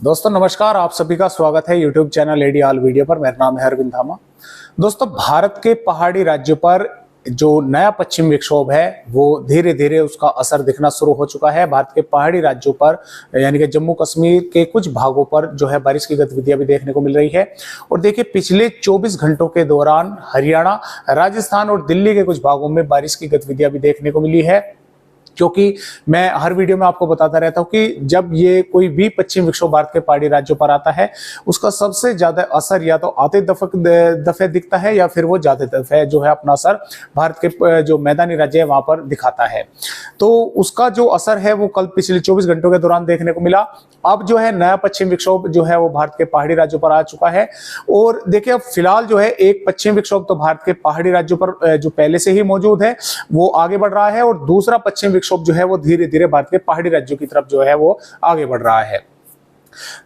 दोस्तों नमस्कार, आप सभी का स्वागत है YouTube channel AD all video पर। मेरा नाम है अरविंद धामा। दोस्तों, भारत के पहाड़ी राज्यों पर जो नया पश्चिम विक्षोभ है वो धीरे धीरे उसका असर दिखना शुरू हो चुका है। भारत के पहाड़ी राज्यों पर यानी कि जम्मू कश्मीर के कुछ भागों पर जो है बारिश की गतिविधियां भी देखने को मिल रही है। और देखिए, पिछले 24 घंटों के दौरान हरियाणा, राजस्थान और दिल्ली के कुछ भागों में बारिश की गतिविधियां भी देखने को मिली है। क्योंकि मैं हर वीडियो में आपको बताता रहता हूं कि जब ये कोई भी पश्चिम विक्षोभ भारत के पहाड़ी राज्यों पर आता है, उसका सबसे ज्यादा असर या तो आते दफे दिखता है या फिर वो जाते दफे जो है अपना असर भारत के जो मैदानी राज्य है वहां पर दिखाता है। तो उसका जो असर है वो कल पिछले 24 घंटों के दौरान देखने को मिला। अब जो है नया पश्चिम विक्षोभ जो है वो भारत के पहाड़ी राज्यों पर आ चुका है। और देखिए, अब फिलहाल जो है एक पश्चिम विक्षोभ तो भारत के पहाड़ी राज्यों पर जो पहले से ही मौजूद है वो आगे बढ़ रहा है, और दूसरा पश्चिम विक्षोभ जो है वो धीरे धीरे भारत के पहाड़ी राज्यों की तरफ जो है वो आगे बढ़ रहा है।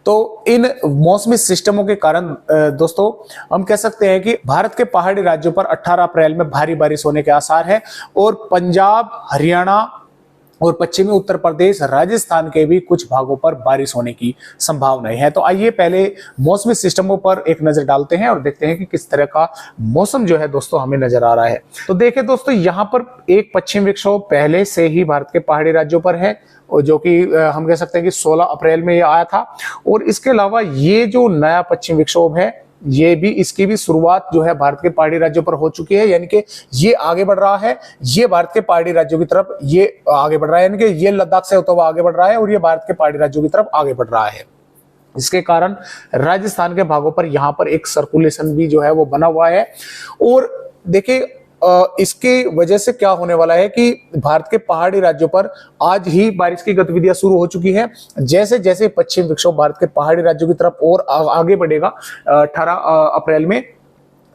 तो इन मौसमी सिस्टमों के कारण दोस्तों हम कह सकते हैं कि भारत के पहाड़ी राज्यों पर 18 अप्रैल में भारी बारिश होने के आसार हैं, और पंजाब, हरियाणा और पश्चिमी उत्तर प्रदेश, राजस्थान के भी कुछ भागों पर बारिश होने की संभावनाएं है। तो आइए पहले मौसमी सिस्टमों पर एक नजर डालते हैं और देखते हैं कि किस तरह का मौसम जो है दोस्तों हमें नजर आ रहा है। तो देखिए दोस्तों, यहाँ पर एक पश्चिम विक्षोभ पहले से ही भारत के पहाड़ी राज्यों पर है, और जो कि हम कह सकते हैं कि 16 अप्रैल में ये आया था। और इसके अलावा ये जो नया पश्चिम विक्षोभ है ये भी, इसकी भी शुरुआत जो है भारत के पहाड़ी राज्यों पर हो चुकी है, यानी कि ये आगे बढ़ रहा है। ये भारत के पहाड़ी राज्यों की तरफ ये आगे बढ़ रहा है, यानी कि ये लद्दाख से होता हुआ आगे बढ़ रहा है और ये भारत के पहाड़ी राज्यों की तरफ आगे बढ़ रहा है। इसके कारण राजस्थान के भागों पर यहाँ पर एक सर्कुलेशन भी जो है वो बना हुआ है। और देखिए, इसके वजह से क्या होने वाला है कि भारत के पहाड़ी राज्यों पर आज ही बारिश की गतिविधियां शुरू हो चुकी हैं। जैसे जैसे पश्चिम विक्षोभ भारत के पहाड़ी राज्यों की तरफ और आगे बढ़ेगा, 18 अप्रैल में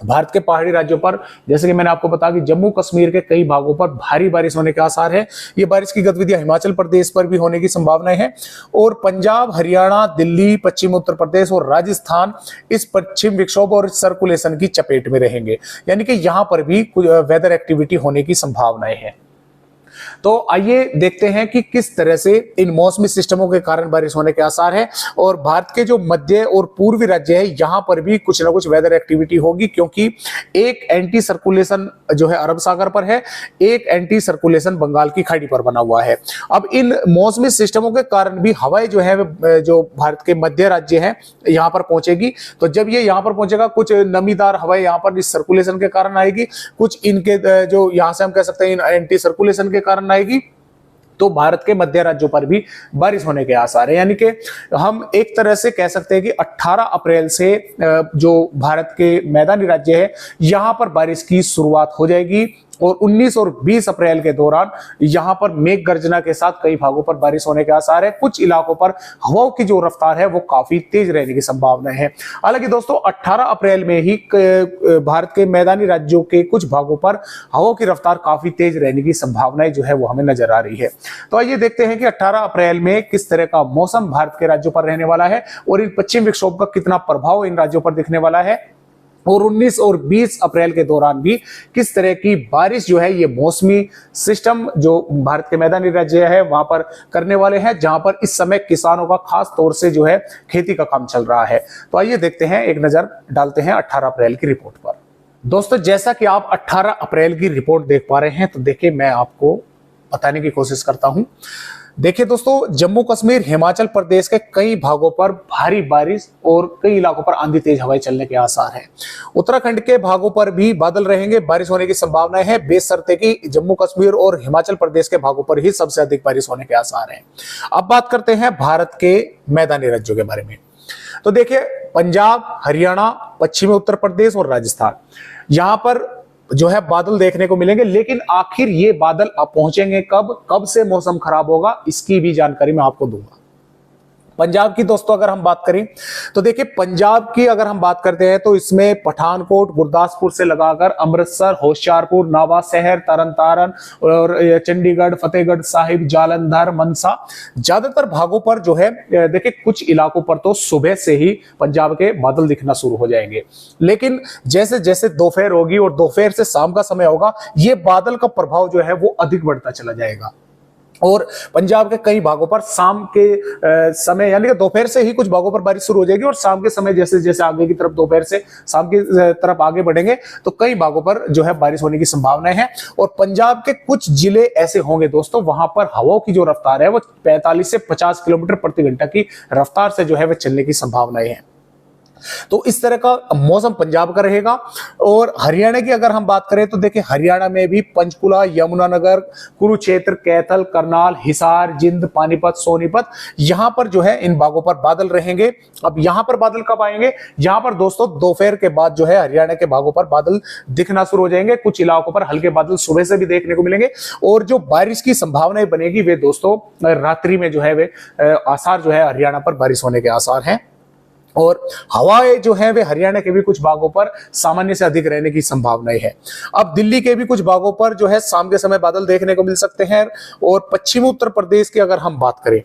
भारत के पहाड़ी राज्यों पर, जैसे कि मैंने आपको बताया कि जम्मू कश्मीर के कई भागों पर भारी बारिश होने के आसार है। ये बारिश की गतिविधियां हिमाचल प्रदेश पर भी होने की संभावनाएं हैं, और पंजाब, हरियाणा, दिल्ली, पश्चिम उत्तर प्रदेश और राजस्थान इस पश्चिम विक्षोभ और सर्कुलेशन की चपेट में रहेंगे, यानी कि यहां पर भी वेदर एक्टिविटी होने की संभावनाएं हैं। तो आइए देखते हैं कि किस तरह से इन मौसमी सिस्टमों के कारण बारिश होने के आसार है। और भारत के जो मध्य और पूर्वी राज्य है यहां पर भी कुछ ना कुछ वेदर एक्टिविटी होगी, क्योंकि एक एंटी सर्कुलेशन जो है अरब सागर पर है, एक एंटी सर्कुलेशन बंगाल की खाड़ी पर बना हुआ है। अब इन मौसमी सिस्टमों के कारण भी हवाएं जो है जो भारत के मध्य राज्य है यहां पर पहुंचेगी। तो जब ये यहां पर पहुंचेगा, कुछ नमीदार हवाएं यहां पर इस सर्कुलेशन के कारण आएगी, कुछ इनके जो यहां से हम कह सकते हैं एंटी सर्कुलेशन के कारण आएगी। तो भारत के मध्य राज्यों पर भी बारिश होने के आसार है, यानी कि हम एक तरह से कह सकते हैं कि 18 अप्रैल से जो भारत के मैदानी राज्य है यहां पर बारिश की शुरुआत हो जाएगी। और 19 और 20 अप्रैल के दौरान यहां पर मेघ गर्जना के साथ कई भागों पर बारिश होने के आसार है। कुछ इलाकों पर हवाओं की जो रफ्तार है वो काफी तेज रहने की संभावना है। हालांकि दोस्तों, 18 अप्रैल में ही भारत के मैदानी राज्यों के कुछ भागों पर हवाओं की रफ्तार काफी तेज रहने की संभावनाएं जो है वो हमें नजर आ रही है। तो आइए देखते हैं कि 18 अप्रैल में किस तरह का मौसम भारत के राज्यों पर रहने वाला है और इन पश्चिम विक्षोभ का कितना प्रभाव इन राज्यों पर दिखने वाला है, और 19 और 20 अप्रैल के दौरान भी किस तरह की बारिश जो है ये मौसमी सिस्टम जो भारत के मैदानी राज्य है वहां पर करने वाले हैं, जहां पर इस समय किसानों का खास तौर से जो है खेती का काम चल रहा है। तो आइए देखते हैं, एक नजर डालते हैं 18 अप्रैल की रिपोर्ट पर। दोस्तों, जैसा कि आप 18 अप्रैल की रिपोर्ट देख पा रहे हैं, तो देखिए मैं आपको बताने की कोशिश करता हूं। देखिए दोस्तों, जम्मू कश्मीर, हिमाचल प्रदेश के कई भागों पर भारी बारिश और कई इलाकों पर आंधी तेज हवाएं चलने के आसार हैं। उत्तराखंड के भागों पर भी बादल रहेंगे, बारिश होने की संभावना है, बेशर्ते कि जम्मू कश्मीर और हिमाचल प्रदेश के भागों पर ही सबसे अधिक बारिश होने के आसार हैं। अब बात करते हैं भारत के मैदानी राज्यों के बारे में। तो देखिए, पंजाब, हरियाणा, पश्चिमी उत्तर प्रदेश और राजस्थान, यहां पर जो है बादल देखने को मिलेंगे। लेकिन आखिर ये बादल अब पहुंचेंगे कब से मौसम खराब होगा, इसकी भी जानकारी मैं आपको दूंगा। पंजाब की दोस्तों अगर हम बात करें तो देखिए, पंजाब की अगर हम बात करते हैं तो इसमें पठानकोट, गुरदासपुर से लगाकर अमृतसर, होशियारपुर, नवा शहर, तरन तारण और चंडीगढ़, फतेहगढ़ साहिब, जालंधर, मनसा, ज्यादातर भागों पर जो है देखिए कुछ इलाकों पर तो सुबह से ही पंजाब के बादल दिखना शुरू हो जाएंगे। लेकिन जैसे जैसे दोपहर होगी और दोपहर से शाम का समय होगा, ये बादल का प्रभाव जो है वो अधिक बढ़ता चला जाएगा। और पंजाब के कई भागों पर शाम के समय यानी कि दोपहर से ही कुछ भागों पर बारिश शुरू हो जाएगी और शाम के समय जैसे जैसे आगे की तरफ दोपहर से शाम की तरफ आगे बढ़ेंगे तो कई भागों पर जो है बारिश होने की संभावनाएं हैं। और पंजाब के कुछ जिले ऐसे होंगे दोस्तों वहां पर हवाओं की जो रफ्तार है वो 45 से 50 किलोमीटर प्रति घंटा की रफ्तार से जो है वह चलने की संभावनाएं हैं। तो इस तरह का मौसम पंजाब का रहेगा। और हरियाणा की अगर हम बात करें तो देखिए हरियाणा में भी पंचकुला, यमुनानगर, कुरुक्षेत्र, कैथल, करनाल, हिसार, जिंद, पानीपत, सोनीपत, यहां पर जो है इन भागों पर बादल रहेंगे। अब यहां पर बादल कब आएंगे? यहां पर दोस्तों दोपहर के बाद जो है हरियाणा के भागों पर बादल दिखना शुरू हो जाएंगे। कुछ इलाकों पर हल्के बादल सुबह से भी देखने को मिलेंगे और जो बारिश की संभावनाएं बनेगी वे दोस्तों रात्रि में जो है वे आसार जो है हरियाणा पर बारिश होने के आसार हैं। और हवाएं जो है वे हरियाणा के भी कुछ भागों पर सामान्य से अधिक रहने की संभावनाएं है। अब दिल्ली के भी कुछ भागों पर जो है शाम के समय बादल देखने को मिल सकते हैं। और पश्चिमी उत्तर प्रदेश की अगर हम बात करें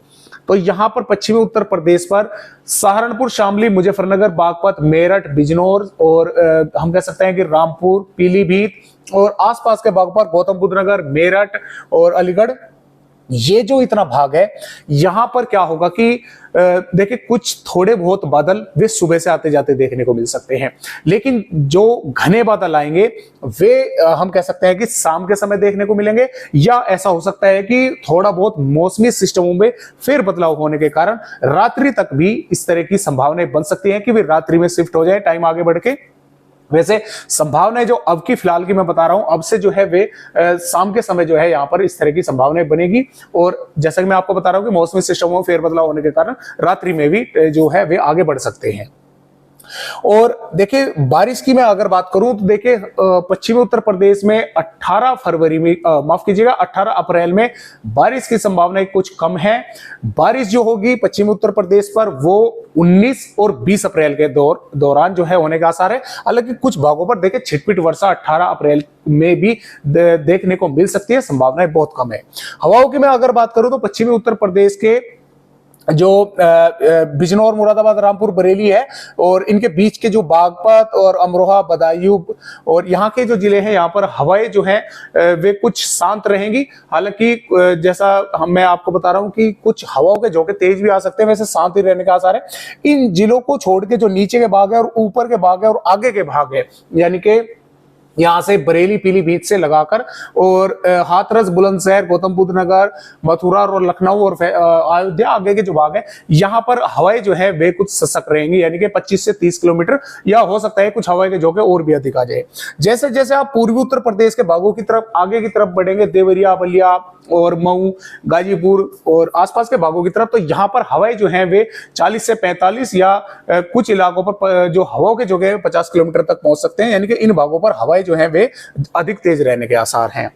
तो यहां पर पश्चिमी उत्तर प्रदेश पर सहारनपुर, शामली, मुजफ्फरनगर, बागपत, मेरठ, बिजनौर और हम कह सकते हैं कि रामपुर, पीलीभीत और आसपास के भागों पर गौतम बुद्ध नगर, मेरठ और अलीगढ़, ये जो इतना भाग है यहां पर क्या होगा कि देखिए कुछ थोड़े बहुत बादल वे सुबह से आते जाते देखने को मिल सकते हैं, लेकिन जो घने बादल आएंगे वे हम कह सकते हैं कि शाम के समय देखने को मिलेंगे। या ऐसा हो सकता है कि थोड़ा बहुत मौसमी सिस्टमों में फिर बदलाव होने के कारण रात्रि तक भी इस तरह की संभावनाएं बन सकती हैं कि वे रात्रि में शिफ्ट हो जाए टाइम आगे बढ़ के। वैसे संभावनाएं जो अब की फिलहाल की मैं बता रहा हूं, अब से जो है वे शाम के समय जो है यहां पर इस तरह की संभावनाएं बनेगी। और जैसा कि मैं आपको बता रहा हूं कि मौसमी सिस्टमों में फेरबदलाव होने के कारण रात्रि में भी जो है वे आगे बढ़ सकते हैं। और देखिए बारिश की मैं अगर बात करूं तो देखिए पश्चिमी उत्तर प्रदेश में 18 फरवरी में माफ कीजिएगा 18 अप्रैल में बारिश की संभावनाएं कुछ कम है। बारिश जो होगी पश्चिमी उत्तर प्रदेश पर वो 19 और 20 अप्रैल के दौरान जो है होने का आसार है। हालांकि कुछ भागों पर देखिए छिटपिट वर्षा 18 अप्रैल में भी देखने को मिल सकती है, संभावनाएं बहुत कम है। हवाओं की मैं अगर बात करूं तो पश्चिमी उत्तर प्रदेश के जो बिजनौर, मुरादाबाद, रामपुर, बरेली है और इनके बीच के जो बागपत और अमरोहा, बदायूं और यहाँ के जो जिले हैं यहाँ पर हवाएं जो हैं वे कुछ शांत रहेंगी। हालांकि जैसा मैं आपको बता रहा हूँ कि कुछ हवाओं के झोंके तेज भी आ सकते हैं, वैसे शांत ही रहने का आसार है। इन जिलों को छोड़ के जो नीचे के भाग है और ऊपर के भाग है और आगे के भाग है यानी कि यहां से बरेली, पीलीभीत से लगाकर और हाथरस, बुलंदशहर, गौतम बुद्ध नगर, मथुरा और लखनऊ और अयोध्या आगे के जो भाग है यहां पर हवाएं जो है वे कुछ सशक्त रहेंगी यानी कि 25 से 30 किलोमीटर, या हो सकता है कुछ हवाएं के झोंके और भी अधिक आ जाए। जैसे जैसे आप पूर्वी उत्तर प्रदेश के भागों की तरफ आगे की तरफ बढ़ेंगे, देवरिया, बलिया और मऊ, गाजीपुर और आसपास के भागों की तरफ, तो यहाँ पर हवाएं जो हैं वे 40 से 45 या कुछ इलाकों पर जो हवाओं के झोंके 50 किलोमीटर तक पहुंच सकते हैं यानी कि इन भागों पर हवाएं जो हैं वे अधिक तेज रहने के आसार हैं।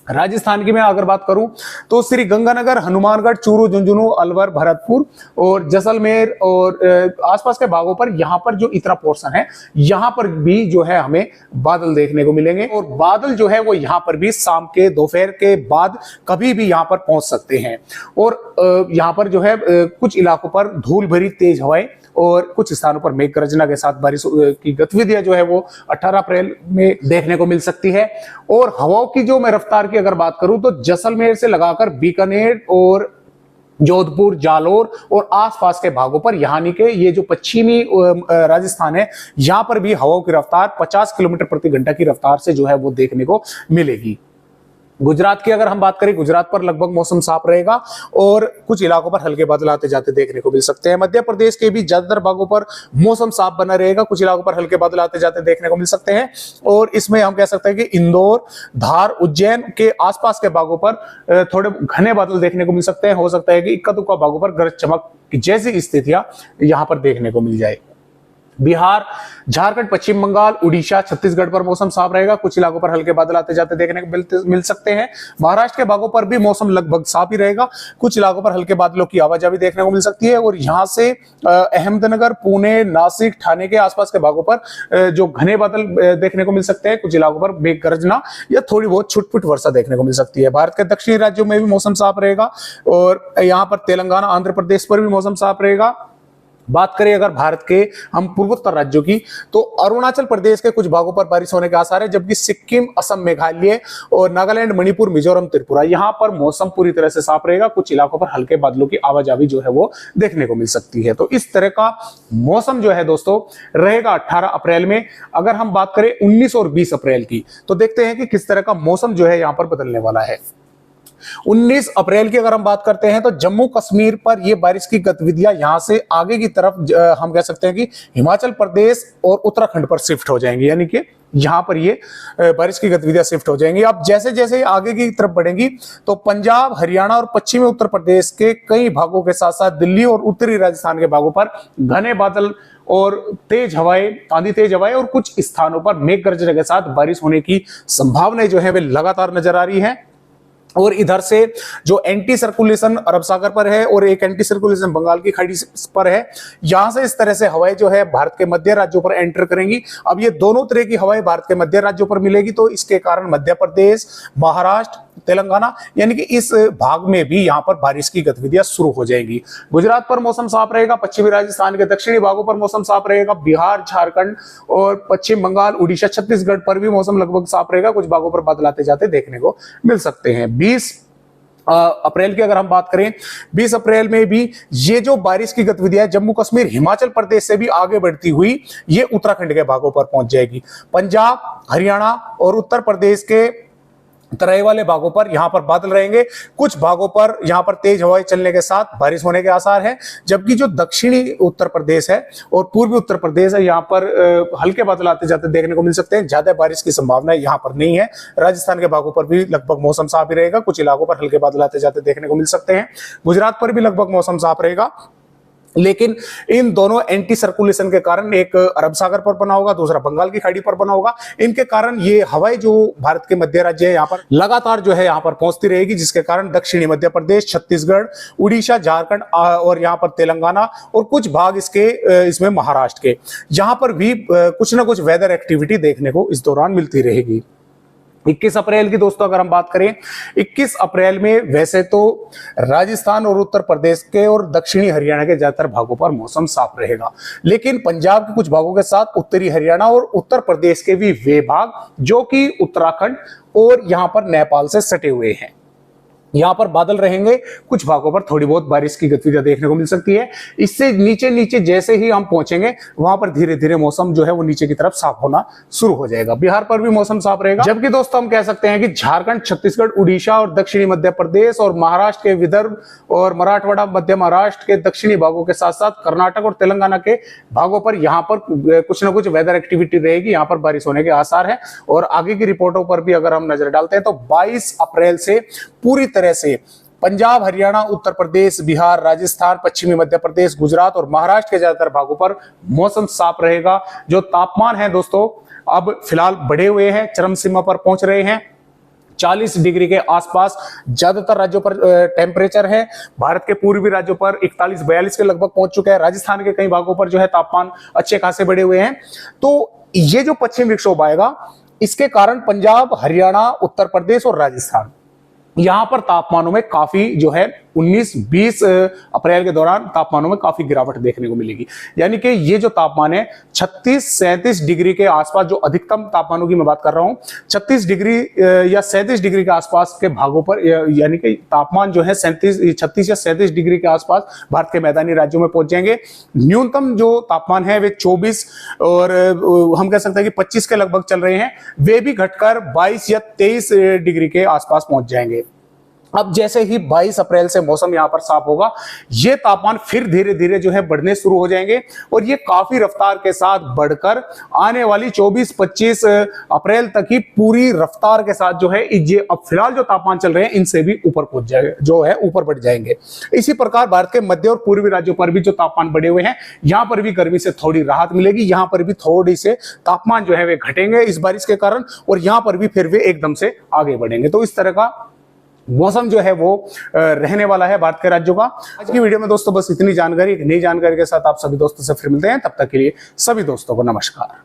राजस्थान की मैं अगर बात करूं तो श्री गंगानगर, हनुमानगढ़, चूरू, झुंझुनू, अलवर, भरतपुर और जैसलमेर और आसपास के भागों पर यहां पर जो इतना पोर्शन है यहां पर भी जो है हमें बादल देखने को मिलेंगे। और बादल जो है वो यहां पर भी शाम के दोपहर के बाद कभी भी यहां पर पहुंच सकते हैं। और यहां पर जो है कुछ इलाकों पर धूल भरी तेज हवाएं और कुछ स्थानों पर मेघ गर्जना के साथ बारिश की गतिविधियां जो है वो 18 अप्रैल में देखने को मिल सकती है। और हवाओं की जो मैं रफ्तार की अगर बात करूं तो जैसलमेर से लगाकर बीकानेर और जोधपुर, जालोर और आसपास के भागों पर यानी कि ये जो पश्चिमी राजस्थान है यहां पर भी हवाओं की रफ्तार 50 किलोमीटर प्रति घंटा की रफ्तार से जो है वो देखने को मिलेगी। गुजरात की अगर हम बात करें, गुजरात पर लगभग मौसम साफ रहेगा और कुछ इलाकों पर हल्के बादल आते जाते देखने को मिल सकते हैं। मध्य प्रदेश के भी ज्यादातर भागों पर मौसम साफ बना रहेगा, कुछ इलाकों पर हल्के बादल आते जाते देखने को मिल सकते हैं। और इसमें हम कह सकते हैं कि इंदौर, धार, उज्जैन के आसपास के भागों पर थोड़े घने बादल देखने को मिल सकते हैं। हो सकता है कि इक्का दुक्का भागों पर गरज चमक जैसी स्थितियां यहां पर देखने को मिल जाए। बिहार, झारखंड, पश्चिम बंगाल, उड़ीसा, छत्तीसगढ़ पर मौसम साफ रहेगा, कुछ इलाकों पर हल्के बादल आते जाते देखने को मिल सकते हैं। महाराष्ट्र के भागों पर भी मौसम लगभग साफ ही रहेगा, कुछ इलाकों पर हल्के बादलों की आवाजाही देखने को मिल सकती है। और यहां से अहमदनगर, पुणे, नासिक, ठाणे के आसपास के भागों पर जो घने बादल देखने को मिल सकते हैं, कुछ इलाकों पर मेघ गर्जना या थोड़ी बहुत छुटपुट वर्षा देखने को मिल सकती है। भारत के दक्षिणी राज्यों में भी मौसम साफ रहेगा और यहाँ पर तेलंगाना, आंध्र प्रदेश पर भी मौसम साफ रहेगा। बात करें अगर भारत के हम पूर्वोत्तर राज्यों की, तो अरुणाचल प्रदेश के कुछ भागों पर बारिश होने के आसार है, जबकि सिक्किम, असम, मेघालय और नागालैंड, मणिपुर, मिजोरम, त्रिपुरा यहां पर मौसम पूरी तरह से साफ रहेगा। कुछ इलाकों पर हल्के बादलों की आवाजावी जो है वो देखने को मिल सकती है। तो इस तरह का मौसम जो है दोस्तों रहेगा 18 अप्रैल में। अगर हम बात करें 19 और 20 अप्रैल की, तो देखते हैं कि किस तरह का मौसम जो है यहां पर बदलने वाला है। 19 अप्रैल की अगर हम बात करते हैं, तो जम्मू कश्मीर पर यह बारिश की गतिविधियां यहां से आगे की तरफ हम कह सकते हैं कि हिमाचल प्रदेश और उत्तराखंड पर शिफ्ट हो जाएंगी, यानी कि यहां पर ये बारिश की गतिविधियां शिफ्ट हो जाएंगी। अब जैसे जैसे आगे की तरफ बढ़ेंगी, तो पंजाब, हरियाणा और पश्चिमी उत्तर प्रदेश के कई भागों के साथ साथ दिल्ली और उत्तरी राजस्थान के भागों पर घने बादल और तेज हवाएं, आंधी, तेज हवाएं और कुछ स्थानों पर मेघ गर्जन के साथ बारिश होने की संभावनाएं जो है वे लगातार नजर आ रही है। और इधर से जो एंटी सर्कुलेशन अरब सागर पर है और एक एंटी सर्कुलेशन बंगाल की खाड़ी पर है, यहां से इस तरह से हवाएं जो है भारत के मध्य राज्यों पर एंटर करेंगी। अब ये दोनों तरह की हवाएं भारत के मध्य राज्यों पर मिलेगी, तो इसके कारण मध्य प्रदेश, महाराष्ट्र, तेलंगाना यानी कि इस भाग में भी यहां पर बारिश की गतिविधियां शुरू हो जाएंगी। गुजरात पर मौसम साफ रहेगा, पश्चिमी राजस्थान के दक्षिणी भागों पर मौसम साफ रहेगा, बिहार, झारखंड और पश्चिम बंगाल, उड़ीसा, छत्तीसगढ़ पर भी मौसम लगभग साफ रहेगा। कुछ भागों पर बादल आते जाते देखने को मिल सकते हैं। 20 अप्रैल की अगर हम बात करें, 20 अप्रैल में भी ये जो बारिश की गतिविधियां जम्मू कश्मीर, हिमाचल प्रदेश से भी आगे बढ़ती हुई ये उत्तराखंड के भागों पर पहुंच जाएगी। पंजाब, हरियाणा और उत्तर प्रदेश के तराई वाले भागों पर यहां पर बादल रहेंगे। कुछ भागों पर यहां पर तेज हवाएं चलने के साथ बारिश होने के आसार है, जबकि जो दक्षिणी उत्तर प्रदेश है और पूर्वी उत्तर प्रदेश है, यहां पर हल्के बादल आते जाते देखने को मिल सकते हैं। ज्यादा बारिश की संभावना यहां पर नहीं है। राजस्थान के भागों पर भी लगभग मौसम साफ ही रहेगा, कुछ इलाकों पर हल्के बादल आते जाते देखने को मिल सकते हैं। गुजरात पर भी लगभग मौसम साफ रहेगा, लेकिन इन दोनों एंटी सर्कुलेशन के कारण, एक अरब सागर पर बना होगा, दूसरा बंगाल की खाड़ी पर बना होगा, इनके कारण ये हवाएं जो भारत के मध्य राज्य है यहां पर लगातार जो है यहां पर पहुंचती रहेगी, जिसके कारण दक्षिणी मध्य प्रदेश, छत्तीसगढ़, उड़ीसा, झारखंड और यहां पर तेलंगाना और कुछ भाग इसमें महाराष्ट्र के, यहां पर भी कुछ ना कुछ वेदर एक्टिविटी देखने को इस दौरान मिलती रहेगी। 21 अप्रैल की दोस्तों अगर हम बात करें, 21 अप्रैल में वैसे तो राजस्थान और उत्तर प्रदेश के और दक्षिणी हरियाणा के ज्यादातर भागों पर मौसम साफ रहेगा, लेकिन पंजाब के कुछ भागों के साथ उत्तरी हरियाणा और उत्तर प्रदेश के भी वे भाग जो कि उत्तराखंड और यहां पर नेपाल से सटे हुए हैं, यहां पर बादल रहेंगे। कुछ भागों पर थोड़ी बहुत बारिश की गतिविधियां देखने को मिल सकती है। इससे नीचे नीचे जैसे ही हम पहुंचेंगे, वहां पर धीरे धीरे मौसम जो है वो नीचे की तरफ साफ होना शुरू हो जाएगा। बिहार पर भी मौसम साफ रहेगा, जबकि दोस्तों हम कह सकते हैं कि झारखंड, छत्तीसगढ़, उड़ीसा और दक्षिणी मध्य प्रदेश और महाराष्ट्र के विदर्भ और मराठवाड़ा, मध्य महाराष्ट्र के दक्षिणी भागों के साथ साथ कर्नाटक और तेलंगाना के भागों पर यहां पर कुछ ना कुछ वेदर एक्टिविटी रहेगी, यहां पर बारिश होने के आसार है। और आगे की रिपोर्टों पर भी अगर हम नजर डालते हैं, तो 22 अप्रैल से पूरी तरह से पंजाब, हरियाणा, उत्तर प्रदेश, बिहार, राजस्थान, पश्चिमी मध्य प्रदेश, गुजरात और महाराष्ट्र के ज्यादातर भागों पर मौसम साफ रहेगा। जो तापमान है दोस्तों अब फिलहाल बढ़े हुए हैं, चरम सीमा पर पहुंच रहे हैं। 40 डिग्री के आसपास ज्यादातर राज्यों पर टेम्परेचर है। भारत के पूर्वी राज्यों पर 41-42 के लगभग पहुंच चुका है। राजस्थान के कई भागों पर जो है तापमान अच्छे खासे बढ़े हुए हैं। तो ये जो पश्चिम विक्षोभ आएगा, इसके कारण पंजाब, हरियाणा, उत्तर प्रदेश और राजस्थान यहां पर तापमानों में काफी जो है 19-20 अप्रैल के दौरान तापमानों में काफी गिरावट देखने को मिलेगी। यानी कि ये जो तापमान है 36-37 डिग्री के आसपास, जो अधिकतम तापमानों की मैं बात कर रहा हूं, 36 डिग्री या 37 डिग्री के आसपास के भागों पर, यानी कि तापमान जो है 36 या 37 डिग्री के आसपास भारत के मैदानी राज्यों में पहुंच जाएंगे। न्यूनतम जो तापमान है वे 24 और हम कह सकते हैं कि 25 के लगभग चल रहे हैं, वे भी घटकर 22 या 23 डिग्री के आसपास पहुंच जाएंगे। अब जैसे ही 22 अप्रैल से मौसम यहां पर साफ होगा, ये तापमान फिर धीरे धीरे जो है बढ़ने शुरू हो जाएंगे और ये काफी रफ्तार के साथ बढ़कर आने वाली 24-25 अप्रैल तक ही पूरी रफ्तार के साथ जो है ये अब फिलहाल जो तापमान चल रहे हैं इनसे भी ऊपर पहुंच जाएगा, जो है ऊपर बढ़ जाएंगे। इसी प्रकार भारत के मध्य और पूर्वी राज्यों पर भी जो तापमान बढ़े हुए हैं, यहां पर भी गर्मी से थोड़ी राहत मिलेगी। यहां पर भी थोड़ी से तापमान जो है वे घटेंगे इस बारिश के कारण, और यहां पर भी फिर वे एकदम से आगे बढ़ेंगे। तो इस तरह का मौसम जो है वो रहने वाला है भारत के राज्यों का। आज की वीडियो में दोस्तों बस इतनी जानकारी, एक नई जानकारी के साथ आप सभी दोस्तों से फिर मिलते हैं। तब तक के लिए सभी दोस्तों को नमस्कार।